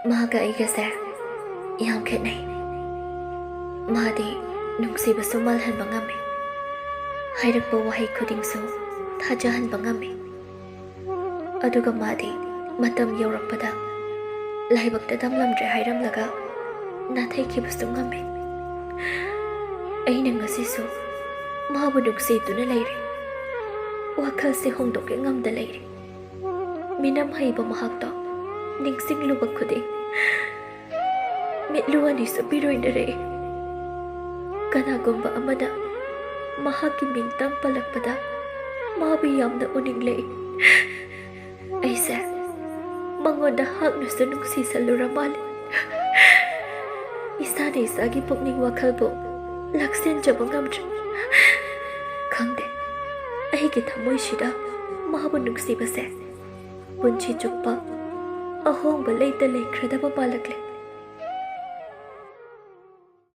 ꯃꯍꯥꯛꯀ ꯑꯩꯒꯁꯦ ꯌꯥꯝ ꯈꯦꯠꯅꯩ꯫ ꯃꯥꯗꯤ ꯅꯨꯡꯁꯤꯕꯁꯨ ꯃꯥꯜꯍꯟꯕ ꯉꯝꯃꯤ, ꯍꯥꯏꯔꯛꯄ ꯋꯥꯍꯩ ꯈꯨꯗꯤꯡꯁꯨ ꯊꯥꯖꯍꯟꯕ ꯉꯝꯃꯤ꯫ ꯑꯗꯨꯒ ꯃꯥꯗꯤ ꯃꯇꯝ ꯌꯧꯔꯛꯄꯗ ꯂꯥꯏꯕꯛꯇ ꯇꯝꯂꯝꯗ꯭ꯔꯦ ꯍꯥꯏꯔꯝꯂꯒ ꯅꯥꯊꯩꯈꯤꯕꯁꯨ ꯉꯝꯃꯤ꯫ ꯑꯩꯅ ꯉꯁꯤꯁꯨ ꯃꯥꯕꯨ ꯅꯨꯡꯁꯤꯗꯨꯅ ꯂꯩꯔꯤ, ꯋꯥꯈꯜꯁꯦ ꯍꯣꯡꯗꯣꯛꯀꯦ ꯉꯝꯗ ꯂꯩꯔꯤ꯫ ꯃꯤꯅꯝ ꯍꯩꯕ ꯃꯍꯥꯛꯇꯣ ꯅꯤꯡꯁꯤꯡꯂꯨꯕ ꯈꯨꯗꯤꯡ ꯃꯤꯠꯂꯨ ꯑꯅꯤꯁꯨ ꯄꯤꯔꯣꯏꯅꯔꯛꯏ꯫ ꯀꯅꯥꯒꯨꯝꯕ ꯑꯃꯅ ꯃꯍꯥꯛꯀꯤ ꯃꯤꯡꯇꯪ ꯄꯜꯂꯛꯄꯗ ꯃꯥꯕꯨ ꯌꯥꯝꯅ ꯎꯅꯤꯡꯂꯛꯏ꯫ ꯑꯩꯁꯦ ꯃꯉꯣꯟꯗ ꯍꯥꯛꯅꯁꯨ ꯅꯨꯡꯁꯤꯁꯜꯂꯨꯔ ꯃꯥꯜꯂꯦ꯫ ꯏꯁꯥꯅ ꯏꯁꯥꯒꯤ ꯄꯨꯛꯅꯤꯡ ꯋꯥꯈꯜꯕꯨ ꯂꯥꯛꯁꯦꯟꯖꯕ ꯉꯝꯗ꯭ꯔꯦ꯫ ꯈꯪꯗꯦ, ꯑꯩꯒꯤ ꯊꯃꯣꯏꯁꯤꯗ ꯃꯥꯕꯨ ꯅꯨꯡꯁꯤꯕꯁꯦ ꯄꯨꯟꯁꯤ ꯆꯨꯞꯄ ꯑꯍꯣꯡꯕ ꯂꯩꯇ ꯂꯩꯈ꯭ꯔꯗꯕ ꯃꯥꯜꯂꯛꯂꯦ꯫